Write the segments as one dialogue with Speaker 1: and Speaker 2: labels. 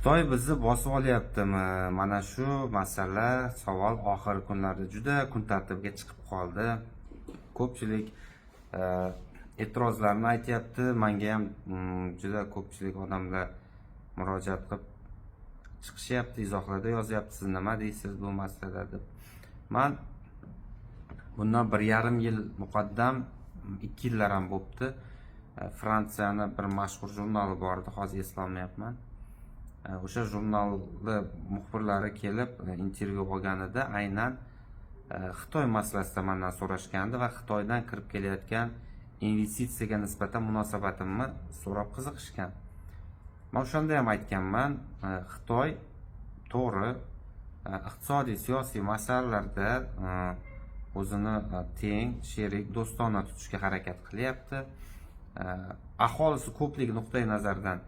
Speaker 1: Xitoy bizni bosib olyaptimi? Mana shu masala savol oxirgi kunlarda juda kun tartibiga chiqib qoldi. Ko'pchilik e'tirozlarni aytyapti. Menga ham juda ko'pchilik odamlar murojaat qilib chiqishyapti, izohlarda yozyapti. Siz nima deysiz bu masalada deb. Men bundan 1,5 yil muqaddam 2 yillar ham bo'pti. Fransiyani bir mashhur jurnali bor edi, hozir eslolmayapman. O'sha jurnalni muxbirlari kelib intervyu olganida aynan Xitoy masalasida mendan so'rashgandi va Xitoydan kirib kelayotgan investitsiyaga nisbatan munosabatimni so'rab qiziqishgan. Men o'shanda ham aytganman, Xitoy to'g'ri iqtisodiy, siyosiy masalalarda o'zini teng, sherik, do'stona tutishga harakat qilyapti. Aholisi ko'pligi nuqtai nazaridan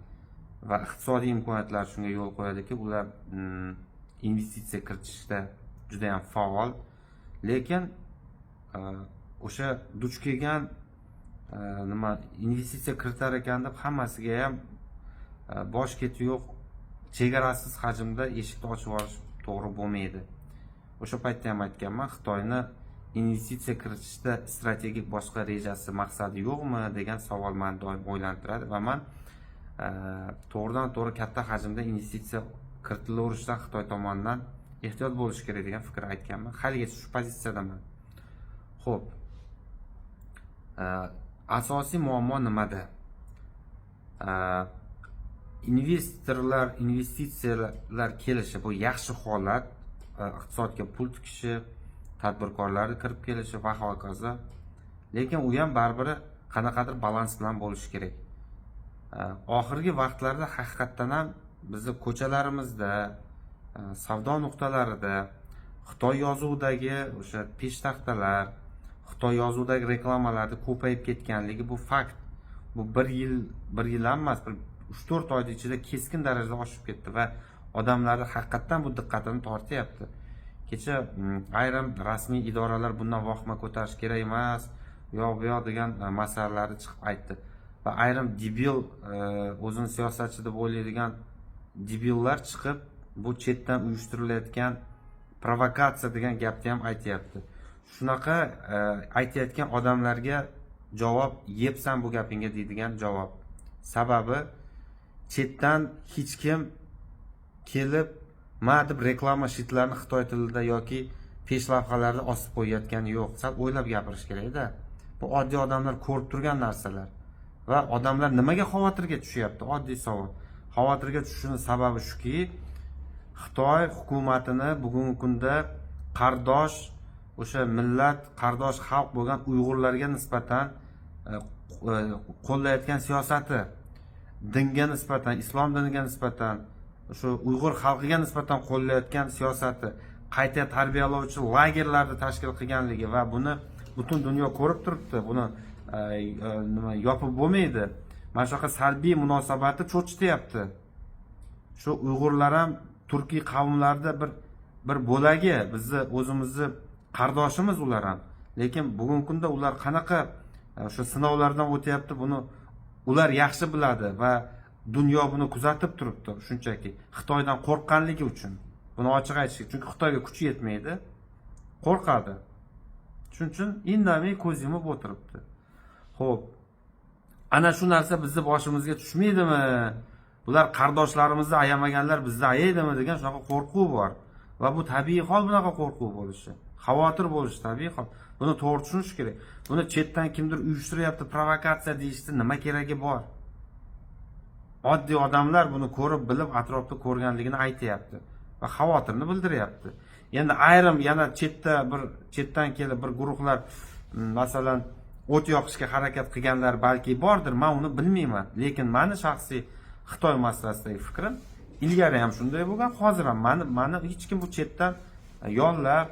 Speaker 1: va iqtisodiy imkoniyatlar shunga yo'l qo'yadiki, ular investitsiya kiritishda juda ham faol. Lekin o'sha duch kelgan investitsiya kiritar ekan deb hammasiga ham bosh keti yo'q, chegarasiz hajmda eshikni ochib olish to'g'ri bo'lmaydi. O'sha paytda ham aytganman, Xitoyni investitsiya kiritishda strategik boshqa rejasi, maqsadi yo'qmi degan savol meni doim o'ylantiradi va men to'g'ridan to'g'ri katta hajmda investitsiya kiritilaverishidan Xitoy tomonidan ehtiyot bo'lish kerak degan fikr aytganman. Haligacha shu pozitsiyadaman. Xo'p. Asosiy muammo nimada? Investitsiyalar kelishi bu yaxshi holat, iqtisodga pul tikishi, tadbirkorlarning kirib kelishi va hokazo. Lekin u ham baribir qanaqadir balans bilan bo'lishi kerak. Oxirgi vaqtlarda haqiqatdan ham bizni ko'chalarimizda, savdo nuqtalarida Xitoy yozuvidagi o'sha peshtaxtalar, Xitoy yozuvidagi reklamalarda ko'payib ketganligi bu fakt. Bu bir yil emas, 3-4 oy ichida keskin darajada oshib ketdi va odamlarning haqiqatdan bu diqqatini tortyapti. Kecha ayrim rasmiy idoralar bundan vahima ko'tarish kerak emas, bu yoq degan masalalarni chiqib aytdi. Va ayrim debil, o'zini siyosatchi deb o'ylaydigan debillar chiqib bu chetdan uyushtirilayotgan provokatsiya degan gapni ham aytyapti. Shunaqa aytayotgan odamlarga javob, yebsan bu gapingga deydigan javob. Sababi chetdan hech kim kelib deb reklama shitlarini Xitoy tilida yoki peshlavhalarda osib qo'yayotgani yo'q. Sal o'ylab gapirish kerak-da. Bu oddiy odamlar ko'rib turgan narsalar. Va odamlar nimaga xavotirga tushyapti? Oddiy savol. Xavotirga tushishining sababi shuki, Xitoy hukumatini bugungi kunda qardosh, o'sha millat, qardosh xalq bo'lgan Uyg'urlarga nisbatan qo'llayotgan siyosati, dinga nisbatan, islom diniga nisbatan, o'sha Uyg'ur xalqiga nisbatan qo'llayotgan siyosati, qayta tarbiyalovchi lagerlarni tashkil qilganligi va buni butun dunyo ko'rib turibdi. Buni yopib bo'lmaydi. Mana shunaqa salbiy munosabati cho'chityapti. Shu Uyg'urlar ham turkiy qavmlarda bir bo'lagi, bizni o'zimizni qardoshimiz ular ham. Lekin bugungi kunda ular qanaqa o'sha sinovlardan o'tyapti, buni ular yaxshi biladi va dunyo buni kuzatib turibdi. Shunchaki Xitoydan qo'rqqanligi uchun. Buni ochiq aytishga, chunki Xitoyga kuchi yetmaydi, qo'rqadi. Shuning uchun indamay ko'z yumib o'tiribdi. Xo'p. Ana shu narsa bizni boshimizga tushmaydimi? Bular qardoshlarimizni ayamaganlar bizni ayaydimi degan shunaqa qo'rquv bor. Va bu tabiiy hol, bunaqa qo'rquv bo'lishi, xavotir bo'lishi tabiiy hol. Buni to'g'ri tushunish kerak. Buni chetdan kimdir uyushtiryapti, provokatsiya deyishdi, nima keragi bor? Oddiy odamlar buni ko'rib, bilib, atrofda ko'rganligini aytayapti va xavotirni bildiryapti. Endi ayrim yana chetdan kelib bir guruhlar, masalan, o't yoqishga harakat qilganlar balki bordir, men uni bilmayman. Lekin meni shaxsiy Xitoy masalasidagi fikrim ilgari ham shunday bo'lgan, hozir ham meni hech kim bu chetdan yollab,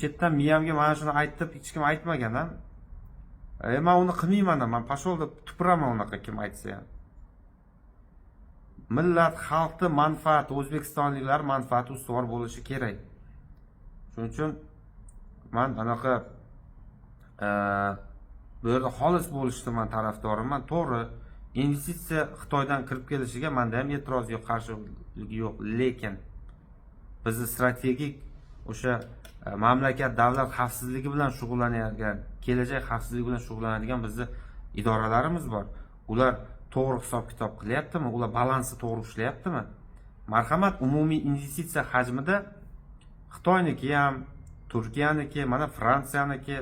Speaker 1: chetdan miyamga mana shuni aytib hech kim aytmagan ham. Men uni qilmayman, men pashol deb tupuraman unaqa kim aytsa ham. Millat, xalqni manfaati, o'zbekistonliklar manfaati ustuvor bo'lishi kerak. Shuning uchun men anaqa bu yerda xolis bo'lishni men tarafdoriman. To'g'ri, investitsiya Xitoydan kirib kelishiga menda ham e'tiroz yo'q, qarshilik yo'q, lekin bizni strategik o'sha mamlakat davlat xavfsizligi bilan shug'ullanadigan, kelajak xavfsizligi bilan shug'ullanadigan bizni idoralarimiz bor. Ular to'g'ri hisob-kitob qilyaptimi? Ular balansi to'g'ri ishlayaptimi? Marhamat, umumiy investitsiya hajmida Xitoyniki ham, Turkiyaniki, mana Fransiyaniki,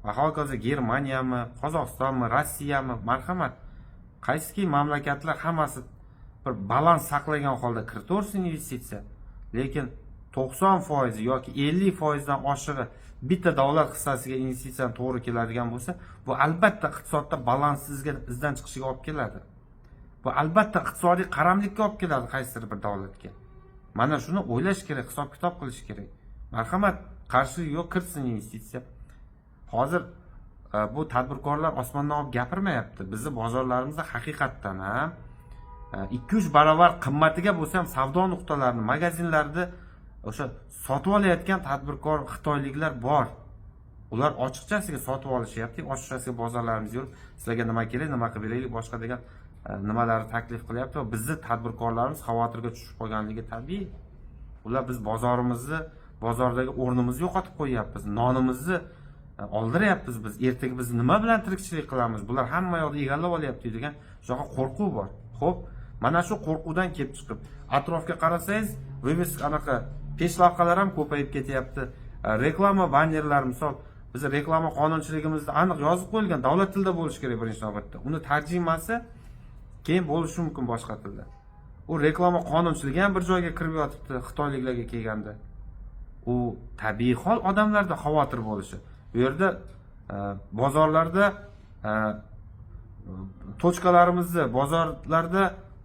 Speaker 1: va hokazo Germaniyami, Qozog'istonmi, Rossiyami, marhamat, qaysiki mamlakatlar hammasi bir balans saqlagan holda kiritaversin investitsiya. Lekin 90% yoki 50% dan oshig'i bitta davlat hissasiga investitsiya to'g'ri keladigan bo'lsa, bu albatta iqtisodda balanssizga izdan chiqishiga olib keladi. Bu albatta iqtisodiy qaramlikka olib keladi qaysidir bir davlatga. Mana shuni o'ylash kerak, hisob-kitob qilish kerak. Marhamat, qarshilik yo'q, kirsin investitsiya. Hozir bu tadbirkorlar osmondan olib gapirmayapti. Bizni bozorlarimizda haqiqatdan ham 2-3 barobar qimmatiga bo'lsa ham savdo nuqtalarini, magazinlarda o'sha sotib olayotgan tadbirkor xitoyliklar bor. Ular ochiqchasiga sotib olishyapti, ochiqchasiga bozorlarimizga yurib, sizlarga nima kerak, nima qilib beraylik, boshqa degan nimalarni taklif qilyapti va bizni tadbirkorlarimiz xavotirga tushib qolganligi tabiiy. Ular biz bozorimizni, bozordagi o'rnimizni yo'qotib qo'yapmiz, nonimizni oldiryapmiz biz. Ertaga biz nima bilan tirikchilik qilamiz? Bular hamma yoqni egallab olyapti degan shunaqa qo'rquv bor. Xo'p, mana shu qo'rquvdan kelib chiqib, atrofga qarasangiz, anaqa peshlavhalar ham ko'payib ketyapti. Reklama bannerlari, misol, biz reklama qonunchiligimizda aniq yozib qo'yilgan, davlat tilida bo'lishi kerak birinchi navbatda. Uni tarjimasi keyin bo'lishi mumkin boshqa tilda. U reklama qonunchiligi ham bir joyga kirib yotibdi xitoyliklarga kelganda. U tabiiy hol odamlarda xavotir bo'lishi. Bu yerda bozorlarda tochkalarimizni, bozorlarda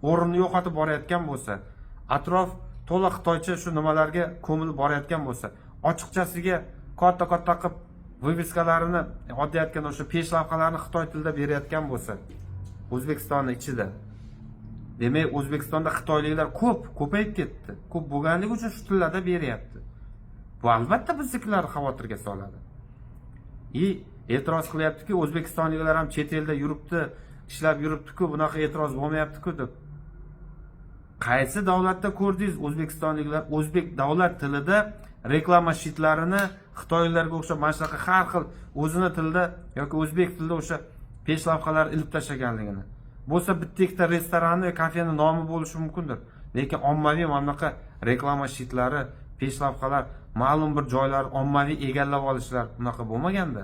Speaker 1: o'rinni yo'qotib borayotgan bo'lsa, atrof to'la xitoycha shu nimalarga ko'milib borayotgan bo'lsa, ochiqchasiga katta-katta qilib viviskalarini, oddiy aytganda o'sha peshlavhalarni xitoy tilida berayotgan bo'lsa, O'zbekistonning ichida. Demak, O'zbekistonda xitoyliklar ko'payib ketdi. Ko'p bo'lganligi uchun shu tillarda beryapti. Bu albatta biznikilarni xavotirga soladi. E'tiroz qilyaptiki, O'zbekistonliklar ham chet elda yuribdi, ishlab yuribdi-ku, bunaqa e'tiroz bo'lmayapti-ku deb. Qaysi davlatda ko'rdingiz O'zbekistonliklar o'zbek davlat tilida reklama shitlarini xitoyliklarga o'xshab mana shunaqa har xil o'zini tilida yoki o'zbek tilida o'sha peshlavhalar ilib tashlaganligini? Bo'lsa bitta ikkita restoranni va kafening nomi bo'lishi mumkindir. Lekin ommaviy mamlaqa reklama shitlari, peshlavhalar, ma'lum bir joylar ommaviy egallab olishlar bunaqa bo'lmaganda.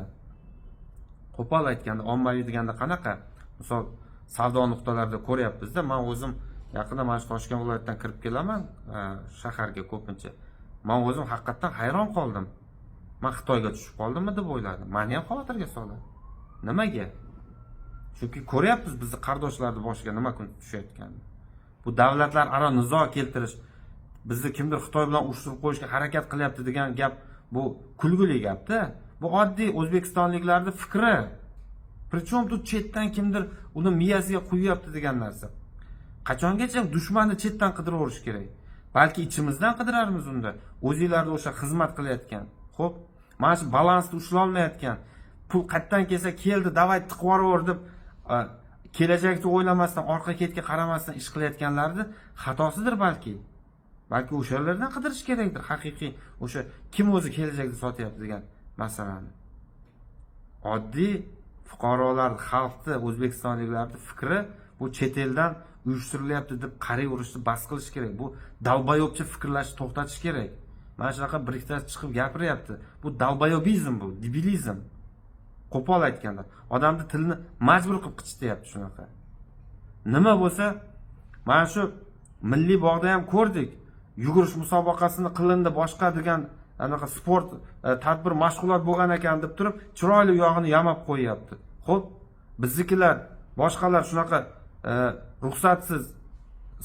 Speaker 1: Qo'pol aytganda, ommaviy deganda qanaqa? Misol, savdo nuqtalarida ko'ryapmiz-da, men o'zim yaqinda mana shu Toshkent viloyatidan kirib kelaman shaharga ko'pincha. Men o'zim haqiqatan hayron qoldim. Men Xitoyga tushib qoldimmi deb o'yladim. Meni ham xavotirga soldi. Nimaga? Chunki ko'ryapmiz bizni qardoshlarning boshiga nima kun tushayotganini. Bu davlatlar aro nizo keltirish, bizni kimdir Xitoy bilan urushtirib qo'yishga harakat qilyapti degan gap, bu kulgili gap-da. Bu oddiy o'zbekistonliklarning fikri. Prichom tu chetdan kimdir uni miyasiga qo'yyapti degan narsa. Qachongacha dushmanni chetdan qidiraverish kerak? Balki ichimizdan qidirarmiz unda. O'zingizlarda o'sha xizmat qilayotgan. Xo'p, mana shu balansni ushlay olmayotgan, pul qayerdan kelsa keldi, davay tiqib yuboraver deb kelajakni o'ylamasdan, orqa-ketga qaramasdan ish qilayotganlarni xatosidir balki. Balki o'shalardan qidirish kerakdir, haqiqiy o'sha kim o'zi kelajakda sotyapti degan masalani. Oddiy fuqarolar, xalqni, o'zbekistonliklarning fikri bu chet eldan uyushtirilyapti deb qarayverishni bas qilish kerak. Bu dalbayobcha fikrlashni to'xtatish kerak. Mana shunaqa bir ikkita chiqib gapiryapti. Bu dalbayobizm, bu debilizm. Qo'pol aytganda, odamni tilni majbur qilib qichityapti shunaqa. Nima bo'lsa, mana shu milliy bog'da ham ko'rdik. Yugurish musobaqasini qilindi, boshqa degan anaqa sport tadbir mashg'ulot bo'lgan ekan deb turib, chiroyli yog'ini yamab qo'yapti. Xo'p, biznikilar, boshqalar shunaqa ruxsatsiz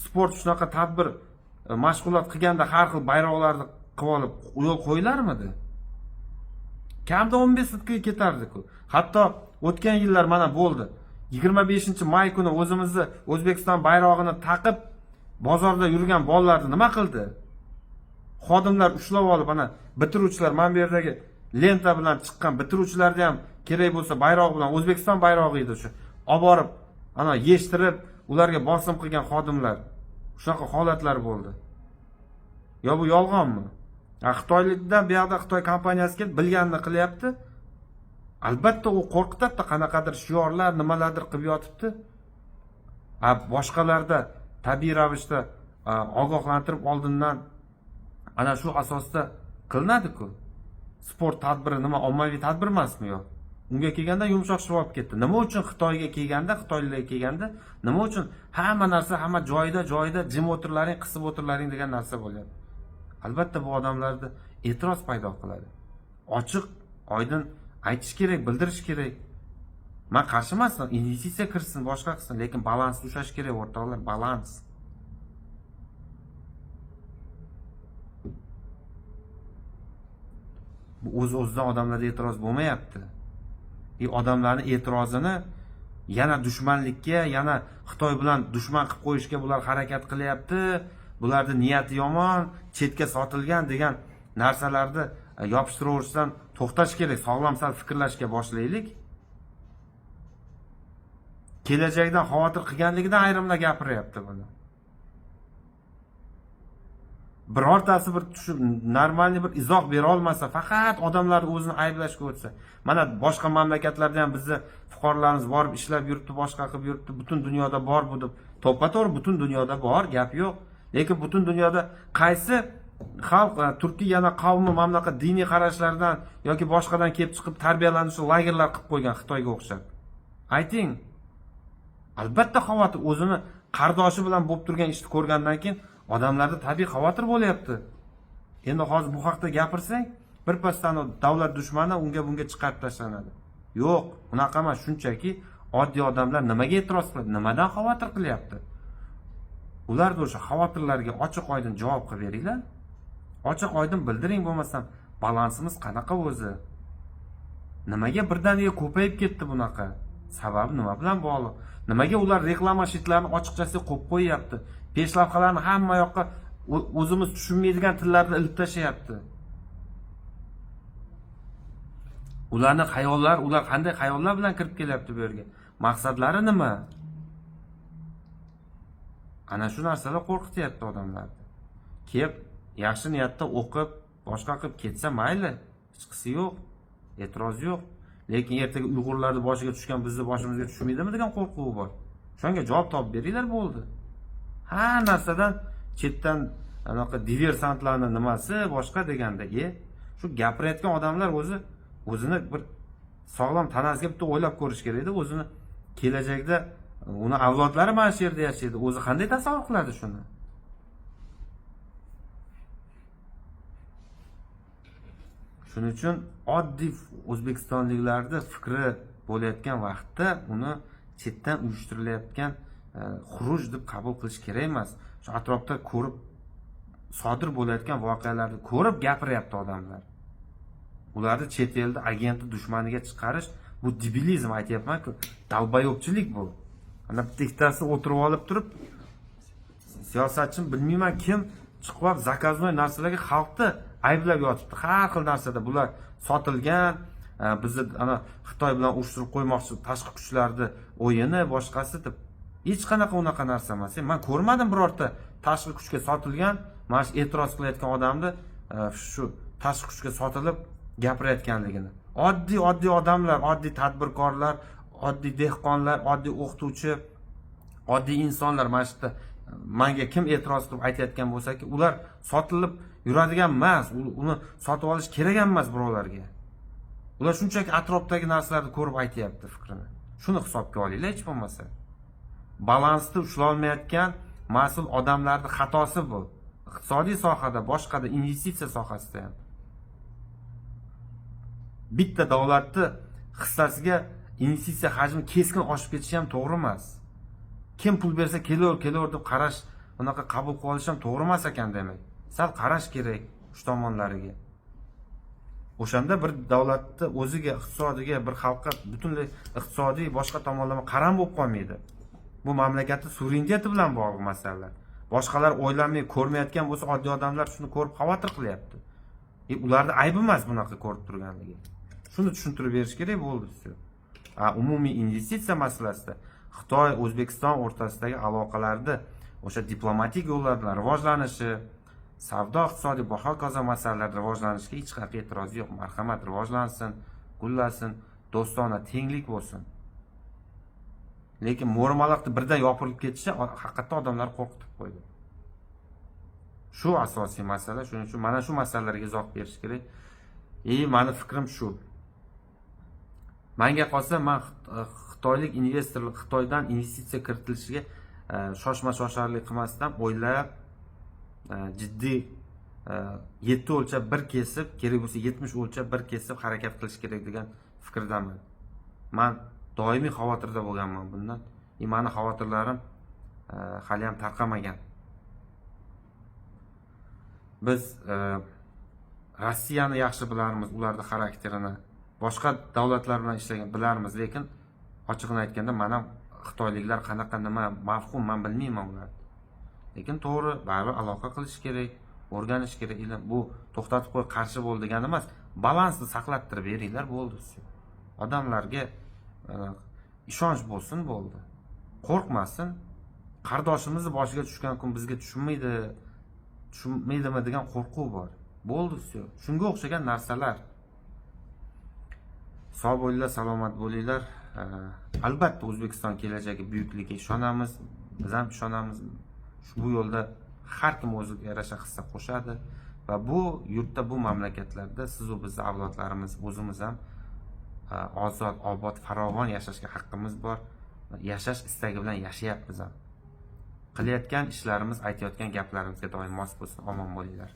Speaker 1: sport shunaqa tadbir mashg'ulot qilganda har xil bayroqlarni qilib olib yo'l qo'yilarmidi? Kamda 15 sutkaga ketardi-ku. Hatto o'tgan yillar mana bo'ldi. 25-may kuni o'zimizni O'zbekiston bayrog'ini taqib bozorda yurgan bolalarni nima qildi? Xodimlar ushlab olib, mana bitiruvchilar, mana bu yerdagi lenta bilan chiqqan bitiruvchilarni ham kerak bo'lsa bayroq bilan O'zbekiston bayrog'i edi shu. Olib borib, ana yeshtirib ularga bosim qilgan xodimlar, shunaqa holatlar bo'ldi. Yo bu yolg'onmi? Xitoylikdan bu yoqda Xitoy kompaniyasi kelib bilganini qilyapti. Albatta u qo'rqitadi, qanaqadir shiorlar, nimalardir qilib yotibdi. Boshqalarda tabiiy ravishda ogohlantirib oldindan ana shu asosda qilinadi-ku. Sport tadbiri nima ommaviy tadbir emasmi yo? Unga kelganda yumshoq shvob ketdi. Nima uchun Xitoyga kelganda, Xitoyliklarga kelganda nima uchun hamma narsa hamma joyida jim o'tirlaring, qisib o'tirlaring degan narsa bo'lyapti. Albatta bu odamlarda e'tiroz paydo qiladi. Ochiq, oydin aytish kerak, bildirish kerak. Men qarshi emasman, investitsiya kirsin, boshqa qilsin, lekin balans ushlash kerak o'rtoqlar, balans. Bu o'z-o'zidan odamlarda e'tiroz bo'lmayapti. Odamlarning e'tirozini yana dushmanlikka, yana Xitoy bilan dushman qilib qo'yishga bular harakat qilyapti. Bularning niyati yomon, chetga sotilgan degan narsalarni yopishtirishdan to'xtash kerak, sog'lom sal fikrlashga boshlaylik. Kelajakdan xavotir qilganligidan ayrimlar gapiryapti buni. Birortasi bir normal bir izoh bera olmasa, faqat odamlar o'zini ayblashga o'tsa. Mana boshqa mamlakatlarda ham bizni fuqarolarimiz borib ishlab yuribdi, boshqa qilib yuribdi, butun dunyoda bor bu deb. To'ppa-to'g'ri butun dunyoda bor, gap yo'q. Lekin butun dunyoda qaysi xalq Turkiyani qavmi mamlakat diniy qarashlardan yoki boshqadan kelib chiqib tarbiyalanishni lagerlar qilib qo'ygan Xitoyga o'xshab? Ayting. Albatta xavotir, o'zini qardoshi bilan bo'lib turgan ishni ko'rgandan keyin odamlarda tabiiy xavotir bo'lyapti. Endi hozir bu haqda gapirsang, birpasdan davlat dushmani unga bunga chiqarib tashlanadi. Yo'q, unaqa emas, shunchaki oddiy odamlar nimaga e'tiroz qiladi, nimadan xavotir qilyapti? Ularda o'sha xavotirlarga ochiq-oydin javob qilib beringlar. Ochiq-oydin bildiring, bo'lmasam balansimiz qanaqa o'zi? Nimaga birdaniga ko'payib ketdi bunaqa? Sababi nima bilan bog'liq? Nimaga ular reklama shitlarini ochiqchasiga qo'yib qo'yapti? Peshlavhalarni hamma yoqqa o'zimiz tushunmaydigan tillarda ilib tashlayapti. Ularning xayollar, ular qanday xayollar bilan kirib kelyapti bu yerga? Maqsadlari nima? Ana shu narsalar qo'rqityapti odamlarni. Kelib, yaxshi niyatda o'qib, boshqa qilib ketsa mayli, hech qisi yo'q, e'tiroz yo'q. Lekin ertaga Uyg'urlarning boshiga tushgan bizni boshimizga tushmaydimi degan qo'rquv bor. Shunga javob topib beringlar bo'ldi. Ha narsadan chetdan anaqa diversantlarning nimasi boshqa deganda, shu gapirayotgan odamlar o'zini bir sog'lom tanasiga bitta o'ylab ko'rish kerak edi. O'zini kelajakda uni avlodlari mana shu yerda yashaydi. O'zi qanday tasavvur qiladi shuni? Shuning uchun oddiy o'zbekistonliklarda fikri bo'layotgan vaqtda uni chetdan uyushtirilayotgan xuruj deb qabul qilish kerak emas. Shu atrofda ko'rib sodir bo'layotgan voqealarni ko'rib gapiryapti odamlar. Ularni chet elda agenti dushmaniga chiqarish bu debilizm aytayapman-ku, dalbayobchilik bu. Ana bitta ikkitasi o'tirib olib turib, siyosatchi bilmayman kim chiqib olib zakaznoy narsalarga xalqni ayblab yotibdi. Har xil narsada bular sotilgan, bizni ana Xitoy bilan urushtirib qo'ymoqchi tashqi kuchlarni o'yini boshqasi deb. Hech qanaqa unaqa narsa emas. Men ko'rmadim birorta tashqi kuchga sotilgan, mana shu e'tiroz qilayotgan odamni shu tashqi kuchga sotilib gapirayotganligini. Oddiy odamlar, oddiy tadbirkorlar, oddiy dehqonlar, oddiy o'qituvchi, oddiy insonlar mana shu menga kim e'tiroz qilib aytayotgan bo'lsa-ki, ular sotilib yuradigan emas, uni sotib olish kerak emas birovlarga. Ular shunchaki atrofdagi narsalarni ko'rib aytayapti fikrini. Shuni hisobga olinglar hech bo'lmasa. Balansni ushlay olmayotgan mas'ul odamlarning xatosi bu. Iqtisodiy sohada, boshqada, investitsiya sohasida ham. Bitta davlatni hissasiga investitsiya hajmi keskin oshib ketishi ham to'g'ri emas. Kim pul bersa kelaver deb qarash, unaqa qabul qilish ham to'g'ri emas ekan demak. Sal qarash kerak shu tomonlariga. O'shanda bir davlatni o'ziga, iqtisodiga, bir xalqqa butunlay iqtisodiy boshqa tomonlama qaram bo'lib qolmaydi. Bu mamlakatning suvereniteti bilan bog'liq masalalar. Boshqalar o'ylamay, ko'rmayotgan bo'lsa, oddiy odamlar shuni ko'rib xavotir qilyapti. Ularning aybi emas bunaqa ko'rib turganligi. Shuni tushuntirib berish kerak bo'ldi. Umumiy investitsiya masalasida Xitoy O'zbekiston o'rtasidagi aloqalarni o'sha diplomatik yo'llar bilan rivojlanishi, savdo iqtisodiy baho hokazo masalalar rivojlanishiga hech qanaqa e'tiroz yo'q. Marhamat, rivojlansin, gullasin, do'stona, tenglik bo'lsin. Lekin mo'rmaloqni birdan yopirilib ketishi haqiqatda odamlar qo'rqitib qo'ydi. Shu asosiy masala. Shuning uchun mana shu masalalarga izoh berish kerak. Meni fikrim shu. Menga qolsa, men xitoylik investorlar Xitoydan investitsiya kiritilishiga shoshma-shosharlik qilmasdan o'ylab, jiddiy 7 o'lchab bir kesib, kerak bo'lsa 70 o'lchab bir kesib harakat qilish kerak degan fikrdaman. Men doimiy xavotirda bo'lganman bundan. Meni xavotirlarim hali ham tarqamagan. Biz Rossiyani yaxshi bilarmiz, ularning xarakterini, boshqa davlatlar bilan ishlagan bilarmiz, lekin ochiqni aytganda men ham xitoyliklar qanaqa nima mafhum men bilmayman ularni. Lekin to'g'ri, baribir aloqa qilish kerak, o'rganish kerak. Bu to'xtatib qo'y, qarshi bo'l degani emas. Balansni saqlab turib beringlar, bo'ldi. Odamlarga ishonch bo'lsin, bo'ldi. Qo'rqmasin. Qardoshimizni boshiga tushgan kun bizga tushunmaydimi degan qo'rquv bor. Bo'ldi, shunga o'xshagan narsalar. Sog' bo'linglar, salomat bo'linglar. Albatta O'zbekiston kelajagi buyukligiga ishonamiz. Biz ham ishonamiz. Bu yo'lda har kim o'ziga yarasha hissa qo'shadi va bu yurtda, bu mamlakatlarda siz va bizning avlodlarimiz, o'zimiz ham ozod, obod, farovon yashashga haqqimiz bor. Yashash istagi bilan yashayapmiz ham. Qilayotgan ishlarimiz, aytayotgan gaplarimizga doim mos bo'lsin. Omon bo'linglar.